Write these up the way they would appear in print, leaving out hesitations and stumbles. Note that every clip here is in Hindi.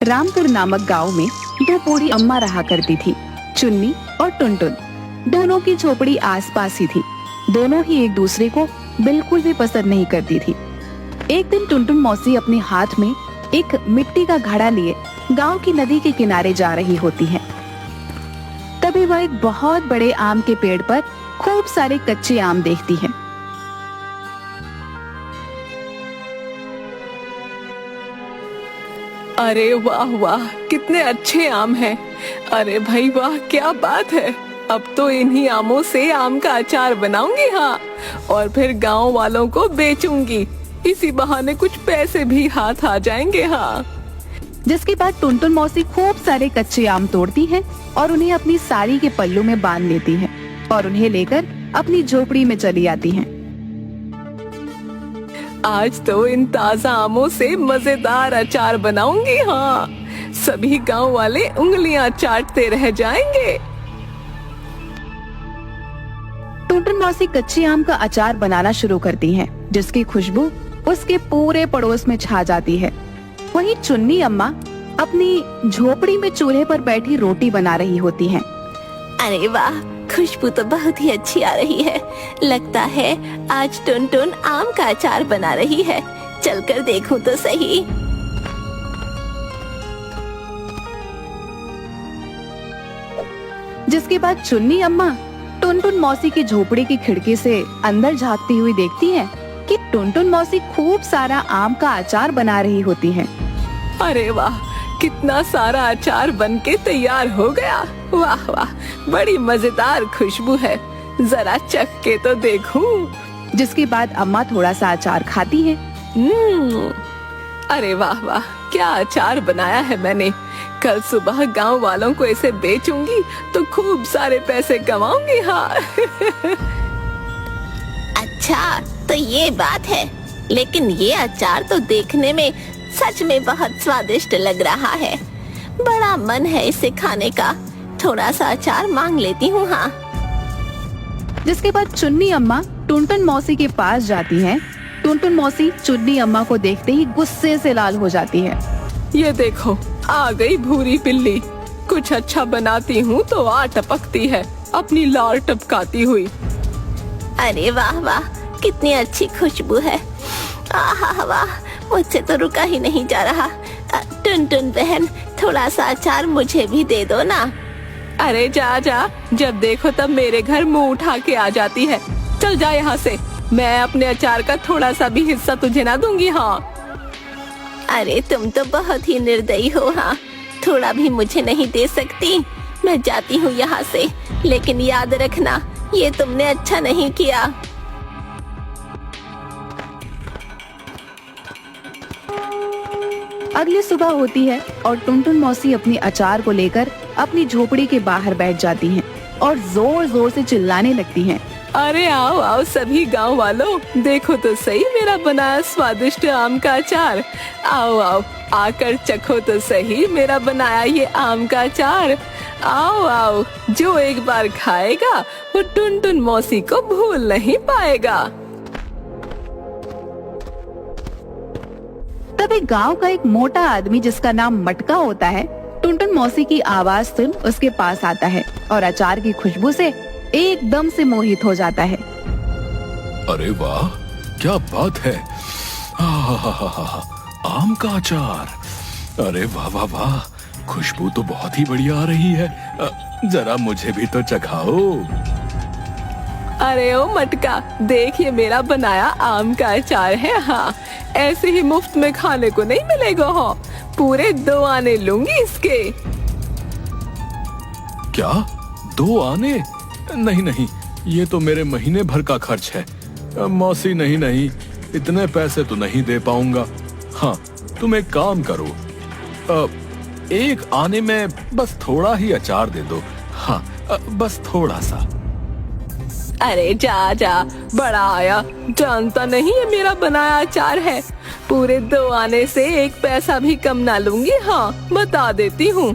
रामपुर नामक गांव में दो बूढ़ी अम्मा रहा करती थी, चुन्नी और टुनटुन। दोनों की झोपड़ी आसपास ही थी। दोनों ही एक दूसरे को बिल्कुल भी पसंद नहीं करती थी। एक दिन टुनटुन मौसी अपने हाथ में एक मिट्टी का घड़ा लिए गांव की नदी के किनारे जा रही होती है। तभी वह एक बहुत बड़े आम के पेड़ पर खूब सारे कच्चे आम देखती है। अरे वाह वाह, कितने अच्छे आम हैं। अरे भाई वाह, क्या बात है। अब तो इन्हीं आमों से आम का अचार बनाऊंगी, हाँ, और फिर गांव वालों को बेचूंगी। इसी बहाने कुछ पैसे भी हाथ आ जाएंगे, हाँ। जिसके बाद टुनटुन मौसी खूब सारे कच्चे आम तोड़ती है और उन्हें अपनी साड़ी के पल्लू में बांध लेती है और उन्हें लेकर अपनी झोपड़ी में चली आती हैं। आज तो इन ताजा आमों से मजेदार अचार बनाऊंगी, हाँ। सभी गांव वाले उंगलियां चाटते रह जाएंगे। टुनटुन मौसी कच्चे आम का अचार बनाना शुरू करती हैं, जिसकी खुशबू उसके पूरे पड़ोस में छा जाती है। वहीं चुन्नी अम्मा अपनी झोपड़ी में चूल्हे पर बैठी रोटी बना रही होती हैं। अरे वाह, खुशबू तो बहुत ही अच्छी आ रही है। लगता है आज टुनटुन आम का अचार बना रही है। चलकर देखूं तो सही। जिसके बाद चुन्नी अम्मा टुनटुन मौसी की झोपड़ी की खिड़की से अंदर झांकती हुई देखती है कि टुनटुन मौसी खूब सारा आम का अचार बना रही होती है। अरे वाह, कितना सारा अचार बनके तैयार हो गया। वाह वाह, बड़ी मजेदार खुशबू है। जरा चख के तो देखूं। जिसके बाद अम्मा थोड़ा सा अचार खाती है। अरे वाह वाह, क्या अचार बनाया है मैंने। कल सुबह गांव वालों को इसे बेचूंगी तो खूब सारे पैसे कमाऊंगी, हाँ। अच्छा, तो ये बात है। लेकिन ये अचार तो देखने में सच में बहुत स्वादिष्ट लग रहा है। बड़ा मन है इसे खाने का। थोड़ा सा अचार मांग लेती हूँ, हाँ। जिसके बाद चुन्नी अम्मा टुनटुन मौसी के पास जाती हैं। टुनटुन मौसी चुन्नी अम्मा को देखते ही गुस्से से लाल हो जाती है। ये देखो, आ गई भूरी बिल्ली। कुछ अच्छा बनाती हूँ तो आ टपकती है, अपनी लार टपकाती हुई। अरे वाह वाह, कितनी अच्छी खुशबू है। आहा वाह, मुझसे तो रुका ही नहीं जा रहा। टुनटुन बहन, थोड़ा सा अचार मुझे भी दे दो ना। अरे जा जा, जब देखो तब मेरे घर मुंह उठा के आ जाती है। चल जा यहाँ से। मैं अपने अचार का थोड़ा सा भी हिस्सा तुझे ना दूंगी, हाँ। अरे तुम तो बहुत ही निर्दयी हो, हाँ। थोड़ा भी मुझे नहीं दे सकती। मैं जाती हूँ यहाँ से, लेकिन याद रखना, ये तुमने अच्छा नहीं किया। अगली सुबह होती है और टुनटुन मौसी अपनी अचार को लेकर अपनी झोपड़ी के बाहर बैठ जाती हैं और जोर जोर से चिल्लाने लगती हैं। अरे आओ आओ सभी गांव वालों, देखो तो सही मेरा बनाया स्वादिष्ट आम का अचार। आओ आओ, आकर चखो तो सही मेरा बनाया ये आम का अचार। आओ आओ, जो एक बार खाएगा वो टुनटुन मौसी को भूल नहीं पाएगा। तभी गांव का एक मोटा आदमी जिसका नाम मटका होता है, टुनटुन मौसी की आवाज सुन उसके पास आता है और अचार की खुशबू से एकदम से मोहित हो जाता है। अरे वाह, क्या बात है। आम का अचार। अरे वाह वाह वाह, खुशबू तो बहुत ही बढ़िया आ रही है। जरा मुझे भी तो चखाओ। अरे ओ मटका, देख ये मेरा बनाया आम का अचार है, हाँ। ऐसे ही मुफ्त में खाने को नहीं मिलेगा, हाँ। पूरे 2 आने लूंगी इसके। क्या 2 आने? नहीं नहीं, ये तो मेरे महीने भर का खर्च है। मौसी नहीं नहीं, इतने पैसे तो नहीं दे पाऊंगा। हाँ, तुम एक काम करो, 1 आने में बस थोड़ा ही अचार दे दो। हाँ, बस थोड़ा सा। अरे जा जा, बड़ा आया, जानता नहीं ये मेरा बनाया अचार है। पूरे 2 आने से 1 पैसा भी कम ना लूंगी, हाँ, बता देती हूँ।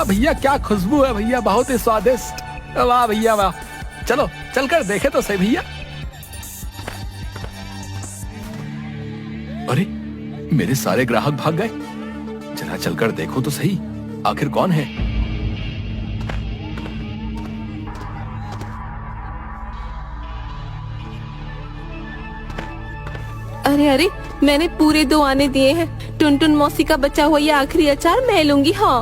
भैया क्या खुशबू है भैया, बहुत ही स्वादिष्ट। वाह भैया वाह, चलो चलकर देखे तो सही भैया। अरे मेरे सारे ग्राहक भाग गए। जरा चलकर देखो तो सही, आखिर कौन है। अरे अरे, मैंने पूरे 2 आने दिए हैं। टुनटुन मौसी का बचा हुआ ये आखिरी अचार मैं लूंगी। हाँ।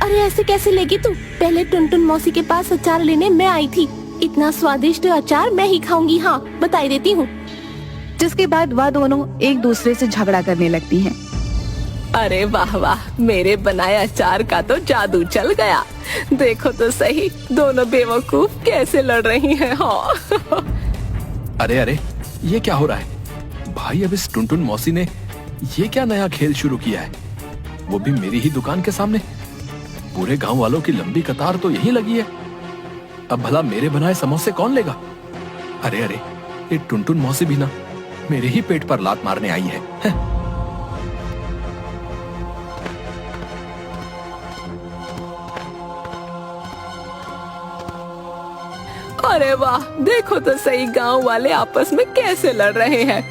अरे ऐसे कैसे लेगी तू? पहले टुनटुन मौसी के पास अचार लेने मैं आई थी। इतना स्वादिष्ट अचार मैं ही खाऊंगी। हाँ, बताई देती हूँ। जिसके बाद वह दोनों एक दूसरे से झगड़ा करने लगती हैं। अरे वाह वाह, मेरे बनाए अचार का तो जादू चल गया। देखो तो सही, दोनों बेवकूफ कैसे लड़ रही हैं। हाँ। अरे अरे, ये क्या हो रहा है भाई? अब इस टुनटुन मौसी ने ये क्या नया खेल शुरू किया है, वो भी मेरी ही दुकान के सामने। पूरे गांव वालों की लंबी कतार तो यहीं लगी है। अब भला मेरे बनाए समोसे कौन लेगा? अरे अरे, ये टुनटुन मौसी भी ना मेरे ही पेट पर लात मारने आई है। अरे वाह, देखो तो सही, गांव वाले आपस में कैसे लड़ रहे हैं।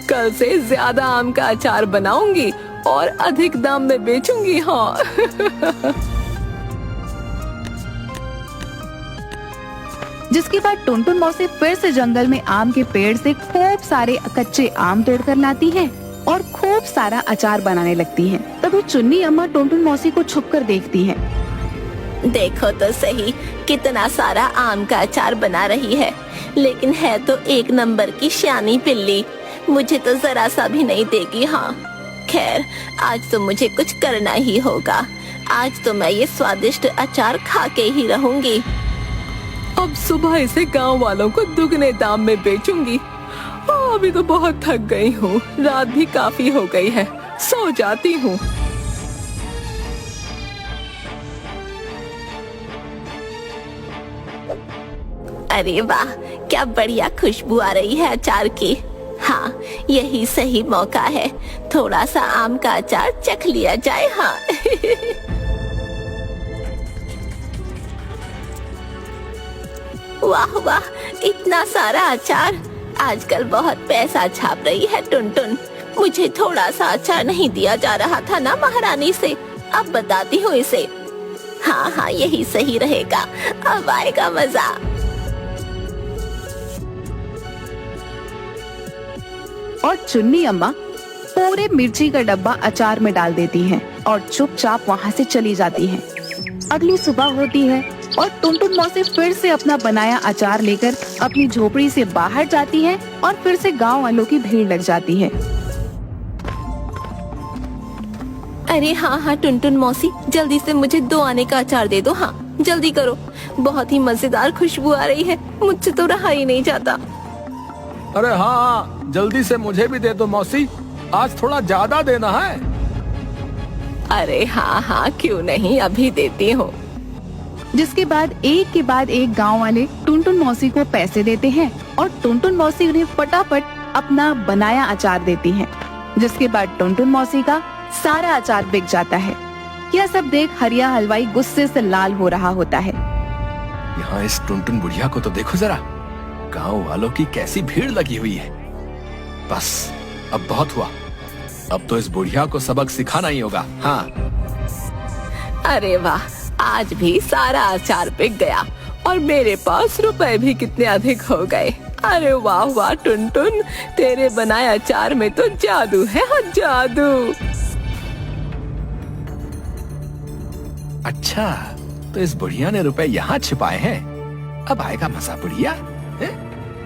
कल से ज्यादा आम का अचार बनाऊंगी और अधिक दाम में बेचूंगी। हाँ। जिसके बाद टुनटुन मौसी फिर से जंगल में आम के पेड़ से खूब सारे कच्चे आम तोड़कर लाती हैं और खूब सारा अचार बनाने लगती हैं। तभी चुन्नी अम्मा टुनटुन मौसी को छुपकर देखती हैं। देखो तो सही, कितना सारा आम का अचार बना रही है, लेकिन है तो एक नंबर की श्यानी पिल्ली। मुझे तो जरा सा भी नहीं देगी। हाँ, खैर आज तो मुझे कुछ करना ही होगा। आज तो मैं ये स्वादिष्ट अचार खा के ही रहूंगी। अब सुबह इसे गांव वालों को दुगने दाम में बेचूंगी। अभी तो बहुत थक गई हूँ, रात भी काफी हो गई है, सो जाती हूँ। अरे वाह, क्या बढ़िया खुशबू आ रही है अचार की। हाँ, यही सही मौका है, थोड़ा सा आम का अचार चख लिया जाए। हाँ। वाह वाह, इतना सारा अचार। आजकल बहुत पैसा छाप रही है टुनटुन। मुझे थोड़ा सा अचार नहीं दिया जा रहा था ना महारानी से, अब बताती हूँ इसे। हाँ हाँ, यही सही रहेगा, अब आएगा मजा। और चुन्नी अम्मा पूरे मिर्ची का डब्बा अचार में डाल देती हैं और चुपचाप वहाँ से चली जाती हैं। अगली सुबह होती है और टुनटुन मौसी फिर से अपना बनाया अचार लेकर अपनी झोपड़ी से बाहर जाती है और फिर से गांव वालों की भीड़ लग जाती है। अरे हाँ हाँ टुनटुन मौसी, जल्दी से मुझे 2 आने का अचार दे दो। हाँ, जल्दी करो, बहुत ही मजेदार खुशबू आ रही है, मुझसे तो रहा ही नहीं जाता। अरे हाँ, जल्दी से मुझे भी दे दो मौसी, आज थोड़ा ज्यादा देना है। अरे हाँ हाँ, क्यों नहीं, अभी देती हूँ। जिसके बाद एक गांव वाले टुनटुन मौसी को पैसे देते हैं और टुनटुन मौसी उन्हें फटाफट अपना बनाया अचार देती हैं। जिसके बाद टुनटुन मौसी का सारा अचार बिक जाता है। यह सब देख हरिया हलवाई गुस्से से लाल हो रहा होता है। यहाँ इस टुनटुन बुढ़िया को तो देखो जरा, गांव वालों की कैसी भीड़ लगी हुई है। बस अब बहुत हुआ, अब तो इस बुढ़िया को सबक सिखाना ही होगा। हाँ। अरे वाह, आज भी सारा अचार बिक गया और मेरे पास रुपए भी कितने अधिक हो गए। अरे वाह वाह टुनटुन, तेरे बनाए अचार में तो जादू है। हाँ, जादू। अच्छा, तो इस बुढ़िया ने रुपए यहाँ छिपाए हैं। अब आएगा मजा बुढ़िया।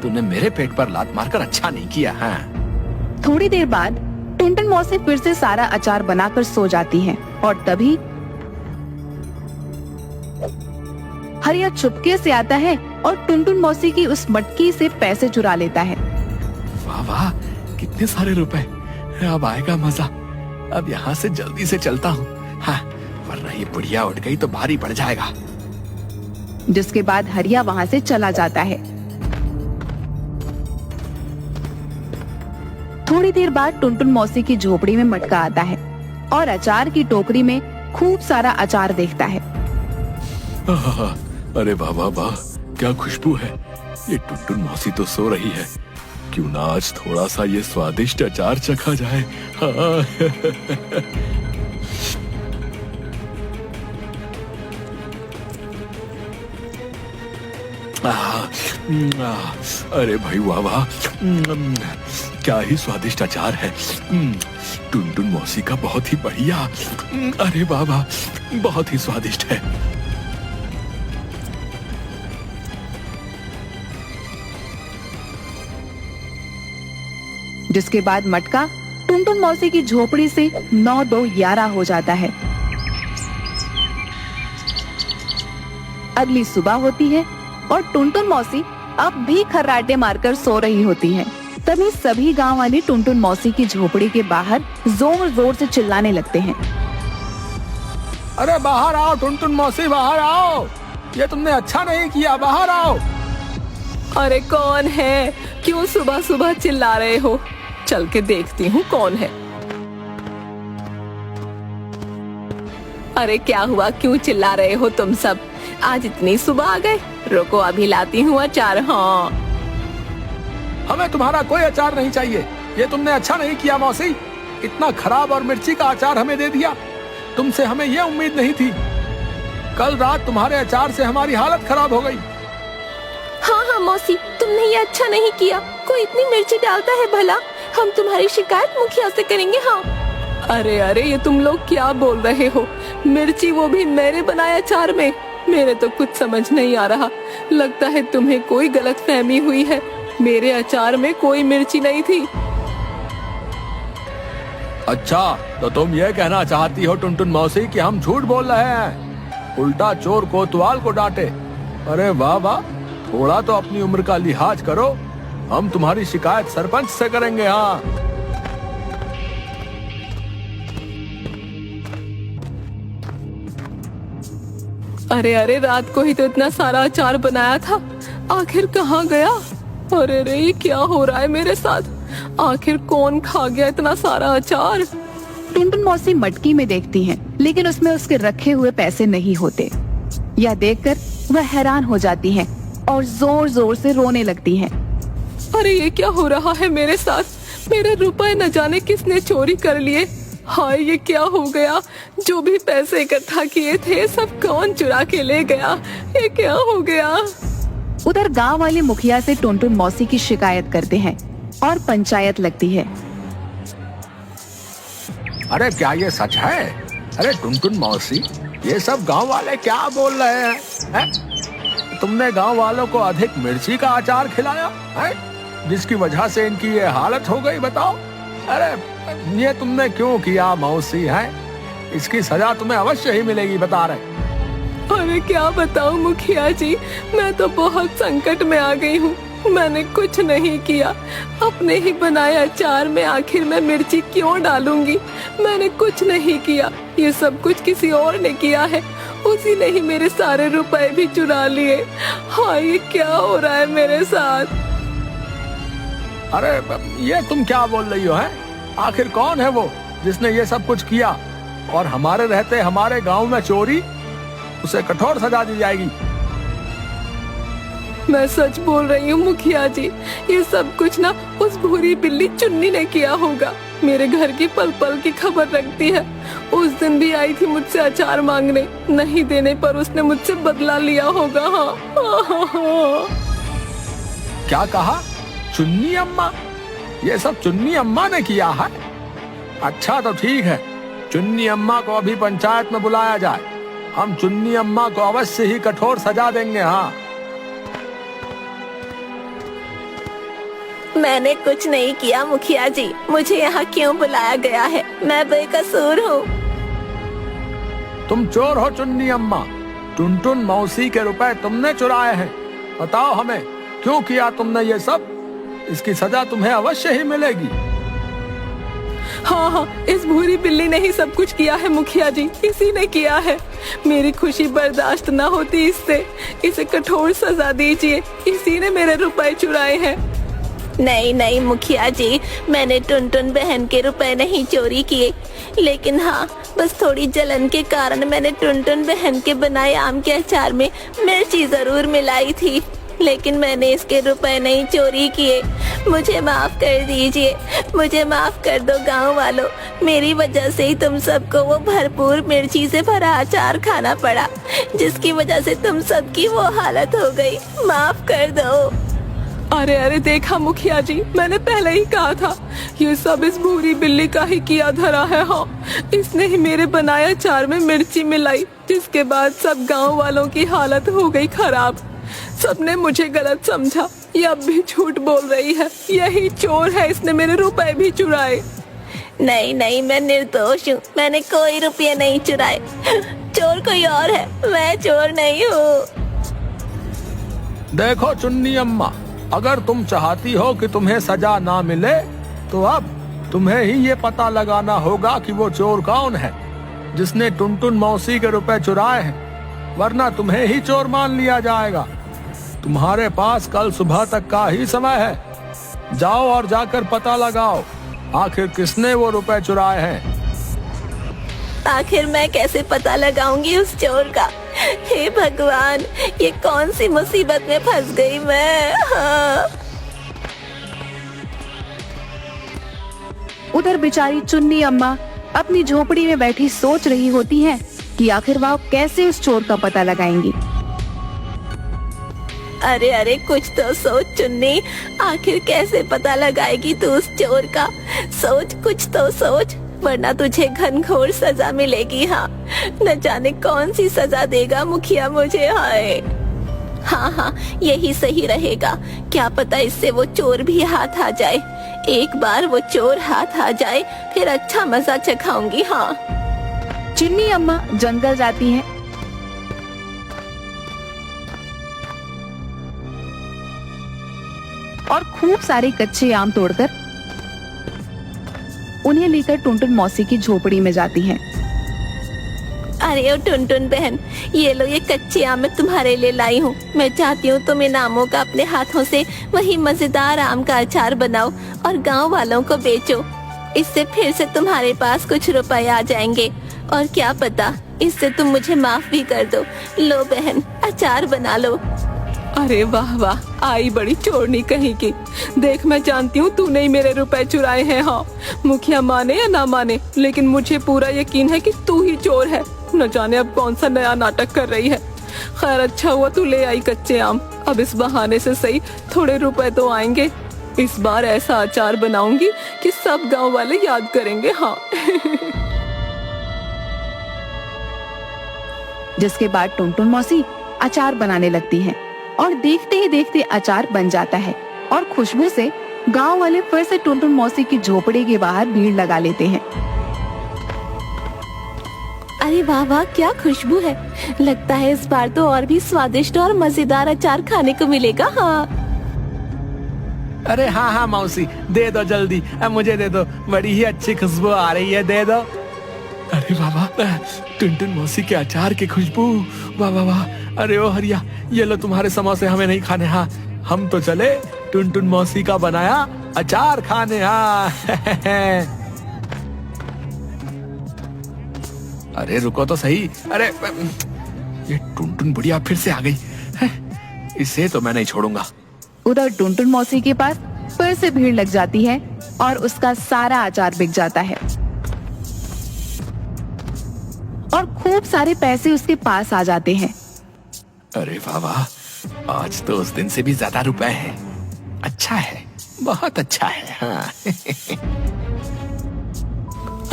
तूने मेरे पेट पर लात मारकर अच्छा नहीं किया। हाँ। थोड़ी देर बाद टुनटुन मौसी फिर से सारा अचार बनाकर सो जाती हैं और तभी हरिया चुपके से आता है और टुनटुन मौसी की उस मटकी से पैसे चुरा लेता है। वाह वाह, कितने सारे रुपए। अब आएगा मजा। अब यहाँ से जल्दी से चलता हूँ। हाँ, वरना ये बुढ़िया उठ गई तो भारी पड़ जाएगा। जिसके बाद हरिया वहाँ से चला जाता है। थोड़ी देर बाद टुनटुन मौसी की झोपड़ी में मटका आता है और अचार की टोकरी में खूब सारा अचार देखता है। अरे वाह वाह वाह, क्या खुशबू है। ये टुनटुन मौसी तो सो रही है, क्यों ना आज थोड़ा सा ये स्वादिष्ट अचार चखा जाए। हाँ। अरे भाई वाह वाह, क्या ही स्वादिष्ट अचार है। टुनटुन मौसी का बहुत ही बढ़िया। अरे वाह वाह, बहुत ही स्वादिष्ट है। जिसके बाद मटका टुनटुन मौसी की झोपड़ी से 9-2-11 हो जाता है। अगली सुबह होती है और टुनटुन मौसी अब भी खर्राटे मारकर सो रही होती है। तभी सभी गांव वाले टुनटुन मौसी की झोपड़ी के बाहर जोर जोर से चिल्लाने लगते हैं। अरे बाहर आओ टुनटुन मौसी, बाहर आओ, ये तुमने अच्छा नहीं किया, बाहर आओ। अरे कौन है? क्यों सुबह सुबह चिल्ला रहे हो? चल के देखती हूँ कौन है। अरे क्या हुआ, क्यों चिल्ला रहे हो तुम सब? आज इतनी सुबह आ गए? रुको अभी लाती हूँ अचार। हाँ, हमें तुम्हारा कोई अचार नहीं चाहिए, ये तुमने अच्छा नहीं किया मौसी। इतना खराब और मिर्ची का अचार हमें दे दिया, तुमसे हमें ये उम्मीद नहीं थी। कल रात तुम्हारे अचार से हमारी हालत खराब हो गई। हाँ हाँ मौसी, तुमने ये अच्छा नहीं किया। कोई इतनी मिर्ची डालता है भला? हम तुम्हारी शिकायत मुखिया से करेंगे। हाँ। अरे अरे, ये तुम लोग क्या बोल रहे हो? मिर्ची, वो भी मेरे बनाए अचार में? मेरे तो कुछ समझ नहीं आ रहा। लगता है तुम्हें कोई गलतफहमी हुई है। मेरे अचार में कोई मिर्ची नहीं थी। अच्छा, तो तुम ये कहना चाहती हो टुनटुन मौसी कि हम झूठ बोल रहे हैं? उल्टा चोर कोतवाल को डांटे। अरे वाह वाह, थोड़ा तो अपनी उम्र का लिहाज करो। हम तुम्हारी शिकायत सरपंच से करेंगे। हाँ, अरे अरे, रात को ही तो इतना सारा अचार बनाया था, आखिर कहाँ गया? अरे रे, ये क्या हो रहा है मेरे साथ? आखिर कौन खा गया इतना सारा अचार? टुनटुन मौसी मटकी में देखती हैं, लेकिन उसमें उसके रखे हुए पैसे नहीं होते। यह देखकर वह हैरान हो जाती हैं और जोर जोर से रोने लगती हैं। अरे ये क्या हो रहा है मेरे साथ? मेरे रुपए न जाने किसने चोरी कर लिए। हाय, ये क्या हो गया? जो भी पैसे इकट्ठा किए थे सब कौन चुरा के ले गया? ये क्या हो गया? उधर गांव वाले मुखिया से टुनटुन मौसी की शिकायत करते हैं और पंचायत लगती है। अरे क्या ये सच है? अरे टुनटुन मौसी, ये सब गांव वाले क्या बोल रहे हैं? तुमने गांव वालों को अधिक मिर्ची का अचार खिलाया है, जिसकी वजह से इनकी ये हालत हो गई। बताओ, अरे ये तुमने क्यों किया मौसी? है, इसकी सजा तुम्हें अवश्य ही मिलेगी, बता रहे। अरे क्या बताऊं मुखिया जी, मैं तो बहुत संकट में आ गई हूँ। मैंने कुछ नहीं किया। अपने ही बनाए अचार में आखिर मैं मिर्ची क्यों डालूंगी? मैंने कुछ नहीं किया, ये सब कुछ किसी और ने किया है। उसी ने ही मेरे सारे रुपए भी चुरा लिए। हाँ, ये क्या हो रहा है मेरे साथ? अरे ये तुम क्या बोल रही हो? है, आखिर कौन है वो जिसने ये सब कुछ किया? और हमारे रहते हमारे गांव में चोरी, उसे कठोर सजा दी जाएगी। मैं सच बोल रही हूँ मुखिया जी, ये सब कुछ ना उस भूरी बिल्ली चुन्नी ने किया होगा। मेरे घर की पल पल की खबर रखती है। उस दिन भी आई थी मुझसे अचार मांगने, नहीं देने पर उसने मुझसे बदला लिया होगा। हाँ। क्या कहा? चुन्नी अम्मा? ये सब चुन्नी अम्मा ने किया है? अच्छा तो ठीक है, चुन्नी अम्मा को अभी पंचायत में बुलाया जाए। हम चुन्नी अम्मा को अवश्य ही कठोर सजा देंगे। हाँ, मैंने कुछ नहीं किया मुखिया जी, मुझे यहाँ क्यों बुलाया गया है? मैं बेकसूर हूँ। तुम चोर हो चुन्नी अम्मा। टुनटुन मौसी के रुपए तुमने चुराए हैं। बताओ हमें, क्यों किया तुमने ये सब? इसकी सजा तुम्हें अवश्य ही मिलेगी। हाँ, इस भूरी बिल्ली ने ही सब कुछ किया है मुखिया जी, इसी ने किया है। मेरी खुशी बर्दाश्त न होती इससे। इसे कठोर सजा दीजिए, इसी ने मेरे रुपए चुराए हैं। नहीं नहीं मुखिया जी, मैंने टुनटुन बहन के रुपए नहीं चोरी किए, लेकिन हाँ, बस थोड़ी जलन के कारण मैंने टुनटुन बहन के बनाए आम के अचार में मिर्ची जरूर मिलाई थी। लेकिन मैंने इसके रुपए नहीं चोरी किए। मुझे माफ कर दीजिए, मुझे माफ कर दो गांव वालों। मेरी वजह से ही तुम सबको वो भरपूर मिर्ची से भरा अचार खाना पड़ा, जिसकी वजह से तुम सबकी वो हालत हो गई। माफ कर दो। अरे अरे देखा मुखिया जी, मैंने पहले ही कहा था ये सब इस भूरी बिल्ली का ही किया धरा है। हाँ, इसने ही मेरे बनाए अचार में मिर्ची मिलाई, जिसके बाद सब गांव वालों की हालत हो गई खराब। सबने मुझे गलत समझा। ये अब भी झूठ बोल रही है, यही चोर है, इसने मेरे रुपए भी चुराए। नहीं नहीं, मैं निर्दोष हूँ, मैंने कोई रुपये नहीं चुराए। चोर कोई और है, मैं चोर नहीं हूँ। देखो चुन्नी अम्मा, अगर तुम चाहती हो कि तुम्हें सजा ना मिले तो अब तुम्हें ही ये पता लगाना होगा कि वो चोर कौन है जिसने टुनटुन मौसी के रुपए चुराए हैं, वरना तुम्हें ही चोर मान लिया जाएगा। तुम्हारे पास कल सुबह तक का ही समय है। जाओ और जाकर पता लगाओ आखिर किसने वो रुपए चुराए हैं। आखिर मैं कैसे पता लगाऊंगी उस चोर का? हे भगवान, ये कौन सी मुसीबत में फंस गई मैं। हाँ। उधर बेचारी चुन्नी अम्मा अपनी झोपड़ी में बैठी सोच रही होती हैं कि आखिर वह कैसे उस चोर का पता लगाएंगी। अरे अरे, कुछ तो सोच चुन्नी, आखिर कैसे पता लगाएगी तू उस चोर का? सोच, कुछ तो सोच, वरना तुझे घनघोर सजा मिलेगी। हाँ, न जाने कौन सी सजा देगा मुखिया मुझे। हाय, हाँ हाँ, यही सही रहेगा। क्या पता इससे वो चोर भी हाथ आ जाए। एक बार वो चोर हाथ आ जाए, फिर अच्छा मजा चखाऊंगी। हाँ। चुन्नी अम्मा जंगल जाती हैं और खूब सारे कच्चे आम तोड़कर उन्हें लेकर टुनटुन मौसी की झोपड़ी में जाती हैं। अरे ओ टुनटुन बहन, ये लो, ये कच्चे आम मैं तुम्हारे लिए लाई हूँ। मैं चाहती हूँ तुम इन आमों का अपने हाथों से वही मजेदार आम का अचार बनाओ और गांव वालों को बेचो। इससे फिर से तुम्हारे पास कुछ रुपए आ जाएंगे, और क्या पता इससे तुम मुझे माफ भी कर दो। लो बहन, अचार बना लो। अरे वाह वाह, आई बड़ी चोरनी कहीं की। देख, मैं जानती हूँ तूने ही मेरे रुपए चुराए हैं। हाँ, मुखिया माने या ना माने, लेकिन मुझे पूरा यकीन है कि तू ही चोर है। न जाने अब कौन सा नया नाटक कर रही है। खैर, अच्छा हुआ तू ले आई कच्चे आम। अब इस बहाने से सही थोड़े रुपए तो आएंगे। इस बार ऐसा अचार बनाऊंगी कि सब गांव वाले याद करेंगे। हाँ। जिसके बाद टुनटुन मौसी अचार बनाने लगती हैं और देखते ही देखते अचार बन जाता है और खुशबू से गांव वाले फिर से टुनटुन मौसी की झोपड़ी के बाहर भीड़ लगा लेते हैं। अरे वाह वाह, क्या खुशबू है। लगता है इस बार तो और भी स्वादिष्ट और मजेदार अचार खाने को मिलेगा। हाँ। अरे हाँ हाँ मौसी, दे दो जल्दी, अब मुझे दे दो, बड़ी ही अच्छी खुशबू आ रही है, दे दो। अरे बाबा, टुनटुन मौसी के अचार की खुशबू, वाह वाह वाह। अरे ओ हरिया, ये लो तुम्हारे समोसे, हमें नहीं खाने। हाँ, हम तो चले टुनटुन मौसी का बनाया अचार खाने। हाँ। अरे रुको तो सही, अरे ये टुनटुन बुढ़िया फिर से आ गई है। इसे तो मैं नहीं छोड़ूंगा। उधर टुनटुन मौसी के पास फिर से भीड़ लग जाती है और उसका सारा अचार बिक जाता है और खूब सारे पैसे उसके पास आ जाते हैं। अरे वाह वाह, आज तो उस दिन से भी ज्यादा रुपए हैं। अच्छा है, बहुत अच्छा है। हाँ।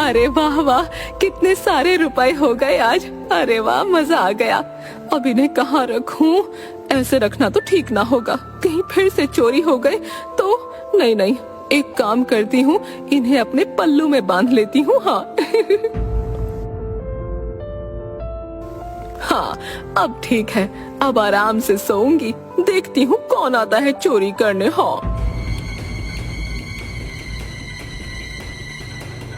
अरे वाह वाह, कितने सारे रुपए हो गए आज। अरे वाह, मजा आ गया। अब इन्हें कहाँ रखूं? ऐसे रखना तो ठीक ना होगा, कहीं फिर से चोरी हो गए तो। नहीं नहीं, एक काम करती हूँ, इन्हें अपने पल्लू में बांध लेती हूँ। हाँ। हाँ, अब ठीक है, अब आराम से सोऊंगी। देखती हूँ कौन आता है चोरी करने। हाँ।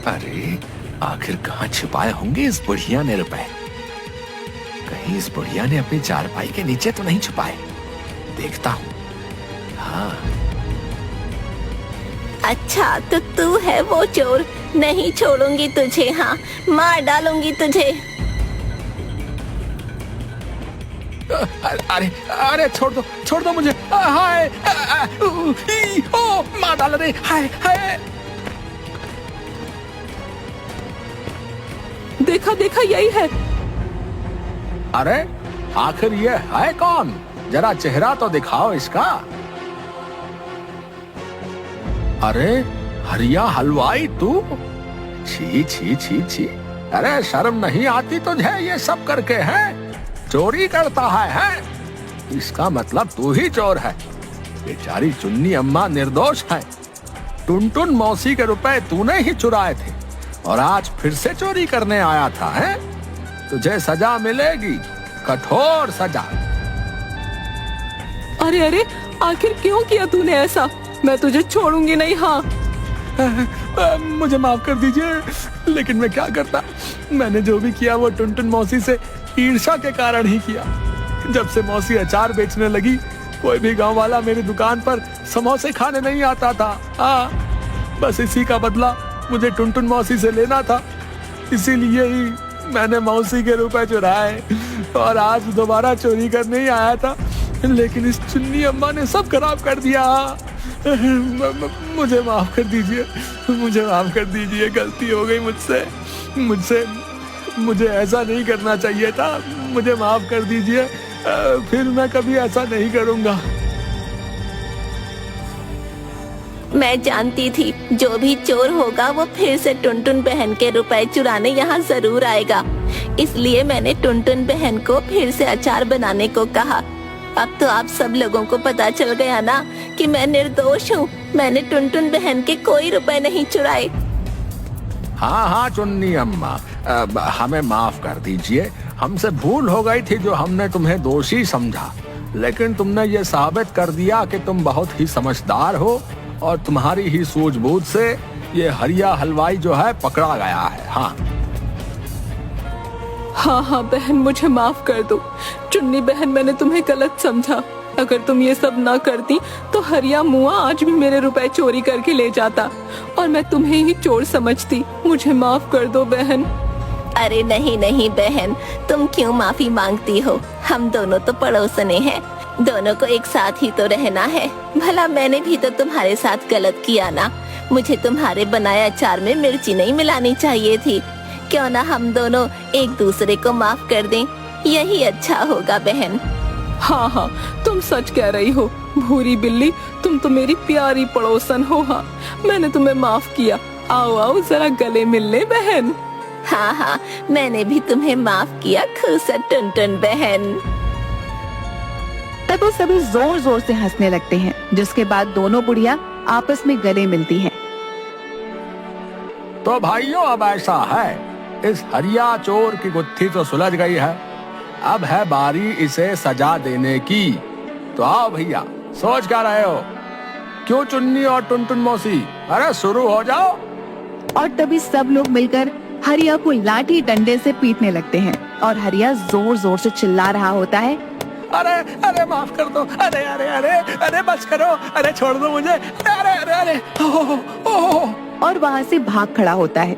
अरे आखिर कहाँ छुपाए होंगे इस बुढ़िया ने रुपए? कहीं इस बुढ़िया ने अपनी चारपाई के नीचे तो नहीं छुपाए? देखता हूँ। हाँ। अच्छा, तो तू है वो चोर? नहीं छोड़ूंगी तुझे। हाँ, मार डालूंगी तुझे। अरे अरे छोड़ दो मुझे। हाय ओ मार डाल रे। हाय हाय। देखा देखा यही है। अरे आखिर ये है कौन? जरा चेहरा तो दिखाओ इसका। अरे हरिया हलवाई तू? छी छी छी छी। अरे शर्म नहीं आती तुझे ये सब करके? है चोरी करता है? इसका मतलब तू ही चोर है। बेचारी चुन्नी अम्मा निर्दोष है। टुनटुन मौसी के रुपए तूने ही चुराए थे और आज फिर से चोरी करने आया था। है तुझे सजा मिलेगी, कठोर सजा। अरे अरे आखिर क्यों किया तूने ऐसा? मैं तुझे छोड़ूंगी नहीं। हाँ मुझे माफ कर दीजिए, लेकिन मैं क्या करता। मैंने जो भी किया वो टुनटुन मौसी से ईर्ष्या के कारण ही किया। जब से मौसी अचार बेचने लगी, कोई भी गांव वाला मेरी दुकान पर समोसे खाने नहीं आता था। बस इसी का बदला मुझे टुनटुन मौसी से लेना था। इसीलिए ही मैंने मौसी के रुपए चुराए और आज दोबारा चोरी करने ही आया था, लेकिन इस चुन्नी अम्मा ने सब खराब कर दिया। मुझे माफ कर दीजिए, मुझे माफ कर दीजिए। गलती हो गई मुझसे। मुझे ऐसा नहीं करना चाहिए था। मुझे माफ कर दीजिए। फिर मैं कभी ऐसा नहीं करूंगा। मैं जानती थी जो भी चोर होगा वो फिर से टुनटुन बहन के रुपए चुराने यहाँ जरूर आएगा। इसलिए मैंने टुनटुन बहन को फिर से अचार बनाने को कहा। अब तो आप सब लोगों को पता चल गया ना कि मैं निर्दोष हूँ। मैंने टुनटुन बहन के कोई रुपए नहीं चुराए। हाँ चुन्नी अम्मा, हमें माफ कर दीजिए। हमसे भूल हो गई थी जो हमने तुम्हें दोषी समझा, लेकिन तुमने ये साबित कर दिया कि तुम बहुत ही समझदार हो और तुम्हारी ही सूझबूझ से ये हरिया हलवाई जो है पकड़ा गया है। हाँ बहन, मुझे माफ कर दो। चुन्नी बहन, मैंने तुम्हें गलत समझा। अगर तुम ये सब ना करती तो हरिया मुआ आज भी मेरे रुपए चोरी करके ले जाता और मैं तुम्हें ही चोर समझती। मुझे माफ कर दो बहन। अरे नहीं बहन, तुम क्यों माफी मांगती हो? हम दोनों तो पड़ोसने हैं, दोनों को एक साथ ही तो रहना है। भला मैंने भी तो तुम्हारे साथ गलत किया ना। मुझे तुम्हारे बनाए अचार में मिर्ची नहीं मिलानी चाहिए थी। क्यों ना हम दोनों एक दूसरे को माफ कर दें, यही अच्छा होगा बहन। हाँ तुम सच कह रही हो भूरी बिल्ली, तुम तो मेरी प्यारी पड़ोसन हो। हाँ मैंने तुम्हें माफ किया। आओ जरा गले मिल ले बहन। हाँ मैंने भी तुम्हें माफ किया खुश टुनटुन बहन। तब वो सभी जोर जोर से हंसने लगते हैं, जिसके बाद दोनों बुढ़िया आपस में गले मिलती हैं। तो भाइयों, अब ऐसा है, इस हरिया चोर की गुत्थी तो सुलझ गई है। अब है बारी इसे सजा देने की। तो आओ भैया, सोच क्या रहे हो? क्यों चुन्नी और टुनटुन मौसी, अरे शुरू हो जाओ। और तभी सब लोग मिलकर हरिया को लाठी डंडे से पीटने लगते हैं और हरिया जोर जोर से चिल्ला रहा होता है, अरे माफ कर दो। अरे बस करो। अरे छोड़ दो मुझे। अरे और वहाँ से भाग खड़ा होता है।